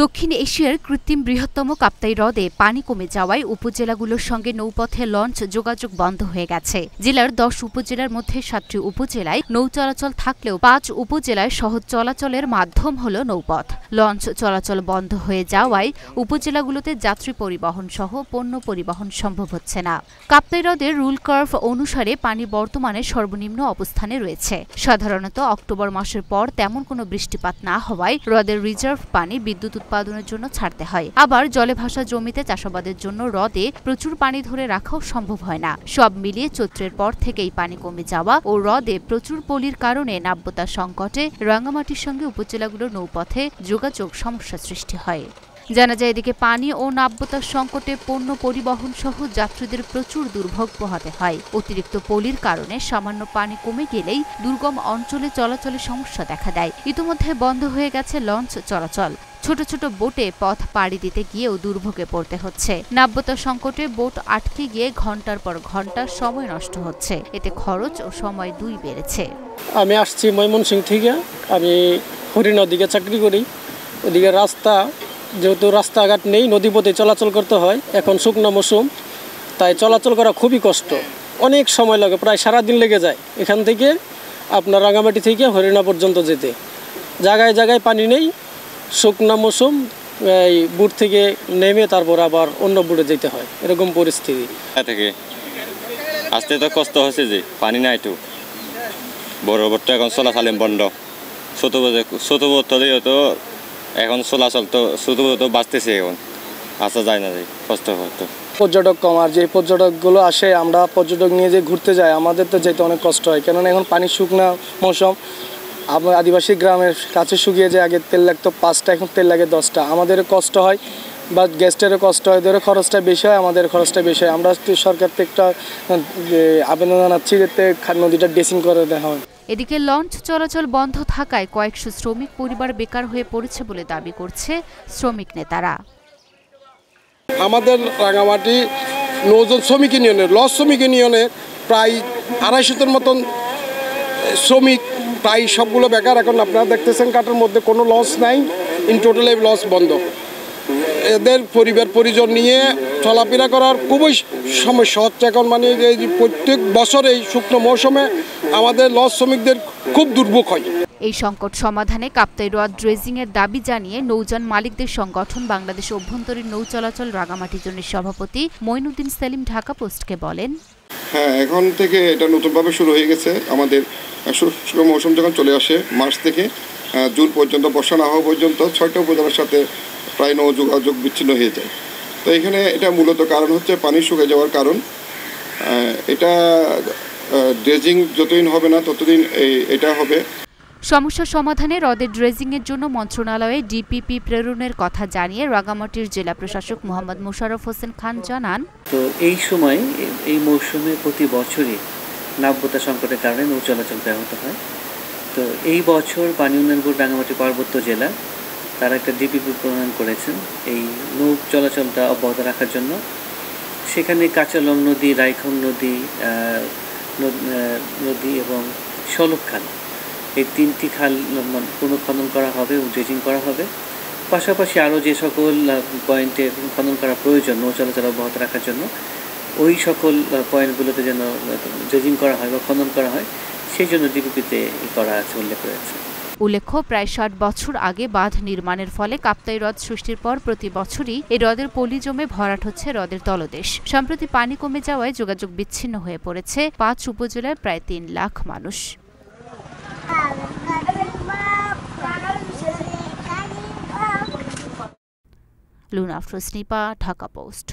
দক্ষিণ এশিয়ার কৃত্রিম বৃহত্তম কাপ্তাই হ্রদে পানি কমে যাওয়ায় উপজেলাগুলোর সঙ্গে নৌপথে লঞ্চ যোগাযোগ বন্ধ হয়ে গেছে। জেলার ১০ উপজেলার মধ্যে ৭টি উপজেলায় নৌ চলাচল থাকলেও ৫ উপজেলায় সহজ চলাচলের মাধ্যম হল নৌপথ। লঞ্চ চলাচল বন্ধ হয়ে যাওয়ায় উপজেলাগুলোতে যাত্রী পরিবহন সহ পণ্য পরিবহন সম্ভব হচ্ছে না। কাপ্তাই হ্রদের রুল কার্ভ অনুসারে পানি বর্তমানে সর্বনিম্ন অবস্থানে রয়েছে। সাধারণত অক্টোবর মাসের পর তেমন কোনো বৃষ্টিপাত না হওয়ায় হ্রদের রিজার্ভ পানি বিদ্যুৎ উৎপাদনের জন্য ছাড়তে হয়। আবার জলে ভাসা জমিতে চাষাবাদের জন্য হ্রদে প্রচুর পানি ধরে রাখাও সম্ভব হয় না। সব মিলিয়ে চৈত্রের পর থেকেই পানি কমে যাওয়া ও হ্রদে প্রচুর পলির কারণে নাব্যতা সংকটে রাঙ্গামাটির সঙ্গে উপজেলাগুলোর নৌপথে যোগাযোগ সমস্যা সৃষ্টি হয়। জানা যায়, এদিকে পানি ও নাব্যতার সংকটে পণ্য পরিবহন সহ যাত্রীদের প্রচুর দুর্ভোগ পোহাতে হয়। অতিরিক্ত পলির কারণে সামান্য পানি কমে গেলেই দুর্গম অঞ্চলে চলাচলে সমস্যা দেখা দেয়। ইতিমধ্যে বন্ধ হয়ে গেছে লঞ্চ চলাচল। ছোট ছোট বোটে পথ পাড়ি দিতে গিয়েও দুর্ভোগে পড়তে হচ্ছে। নাব্যতা সংকটে বোট আটকে গিয়ে ঘন্টার পর ঘন্টা সময় নষ্ট হচ্ছে। এতে খরচ ও সময় দুই বেড়েছে। আমি আসছি ময়মনসিংহ থেকে। আমি হরিণার দিকে চাকরি করি। ওদিকে রাস্তা, যেহেতু রাস্তাঘাট নেই, নদীপথে চলাচল করতে হয়। এখন শুকনো মৌসুম, তাই চলাচল করা খুবই কষ্ট। অনেক সময় লাগে, প্রায় সারাদিন লেগে যায় এখান থেকে আপনার রাঙ্গামাটি থেকে হরিণা পর্যন্ত যেতে। জায়গায় জায়গায় পানি নেই। শুকনো মৌসুম, এই বুট থেকে নেমে তারপর আবার অন্য বুটে যেতে হয়, এরকম পরিস্থিতি থেকে আসতে তো কষ্ট হচ্ছে যে পানি নাই। তো বড় বড় এখন চলাচল বন্ধ। ছোট বোতলেও তো এখন চলাচল তো ছোট তো বাঁচতেছে, এখন আসা যায় না, যে কষ্ট হতো। পর্যটক কম, আর যে পর্যটকগুলো আসে, আমরা পর্যটক নিয়ে যে ঘুরতে যাই, আমাদের তো যেতে অনেক কষ্ট হয়। কেননা এখন পানি শুকনা মৌসুম। আপনার আদিবাসী গ্রামের কাছে শুকিয়ে যায়, আগে তেল লাগতো 5টা, এখন তেল লাগে 10টা। আমাদেরও কষ্ট হয় বা গেস্টেরও কষ্ট হয়। ওদেরও খরচটা বেশি হয়, আমাদের খরচটা বেশি হয়। আমরা সরকার থেকে একটা আবেদন জানাচ্ছি যাতে নদীটা ড্রেসিং করে দেওয়া হয়। এদিকে লঞ্চ চলাচল বন্ধ থাকায় কয়েকশো শ্রমিক পরিবার বেকার হয়ে পড়েছে বলে দাবি করছে শ্রমিক নেতারা। আমাদের রাঙ্গামাটি নৌজন শ্রমিক ইউনিয়নের শ্রমিক ইউনিয়নের প্রায় 250-এর মতন শ্রমিক, প্রায় সবগুলো বেকার। এখন আপনারা দেখতেছেন কাটার মধ্যে কোনো লস নাই, ইন টোটাল এই লস বন্ধ। এদের পরিবার পরিজন নিয়ে চলাফেরা করার খুবই সমস্যা হচ্ছে এখন। মানে এই প্রত্যেক বছর এই শুকনো মৌসুমে আমাদের লস শ্রমিকদের খুব দুর্ভোগ হয়। এই সংকট সমাধানে কাপ্তাই হ্রদ ড্রেজিংয়ের দাবি জানিয়ে নৌযান মালিকদের সংগঠন বাংলাদেশ অভ্যন্তরীণ নৌ চলাচল রাঙ্গামাটি জোনের সভাপতি মঈনুদ্দিন সেলিম ঢাকা পোস্টকে বলেন, হ্যাঁ, এখন থেকে এটা নতুনভাবে শুরু হয়ে গেছে। আমাদের শুষ্ক মৌসুম যখন চলে আসে মার্চ থেকে জুন পর্যন্ত, বর্ষা না হওয়া পর্যন্ত 6টা উপজেলার সাথে প্রায় নৌ যোগাযোগ বিচ্ছিন্ন হয়ে যায়। তো এখানে এটা মূলত কারণ হচ্ছে পানি শুকিয়ে যাওয়ার কারণ। এটা ড্রেজিং যতদিন হবে না ততদিন এটা হবে। সমস্যা সমাধানে হ্রদের ড্রেজিংয়ের জন্য মন্ত্রণালয়ে ডিপিপি প্রেরণের কথা জানিয়ে রাঙ্গামাটির জেলা প্রশাসক মোহাম্মদ মোশাররফ হোসেন খান জানান, তো এই সময় এই মৌসুমে প্রতি বছরই নাব্যতা সংকটের কারণে নৌ চলাচল ব্যাহত হয়। তো এই বছর পানি উন্নয়ন বোর্ড রাঙ্গামাটি পার্বত্য জেলা তারা একটা ডিপিপি প্রণয়ন করেছেন এই নৌ চলাচলটা অব্যাহত রাখার জন্য। সেখানে কাঁচালং নদী, রায়খং নদী এবং শলক খাল, এই 3টি খাল পুনঃখনন করা হবে ও ড্রেজিং করা হবে। পাশাপাশি আরও যে সকল পয়েন্টে খনন করা প্রয়োজন নৌ চলাচল অব্যাহত রাখার জন্য, ওই সকল পয়েন্টগুলোতে যেন ড্রেজিং করা হয় বা খনন করা হয়, সেই জন্য ডিপিপিতে করা আছে, উল্লেখ রয়েছে। উল্লেখ্য, প্রায় 60 বছর আগে বাঁধ নির্মাণের ফলে কাপ্তাই হ্রদ সৃষ্টির পর প্রতি বছরই এই হ্রদের পলি জমে ভরাট হচ্ছে হ্রদের তলদেশ। সম্প্রতি পানি কমে যাওয়ায় যোগাযোগ বিচ্ছিন্ন হয়ে পড়েছে 5 উপজেলার প্রায় 3 লাখ মানুষ। লুনা আফরোজ নিপা, ঢাকা পোস্ট।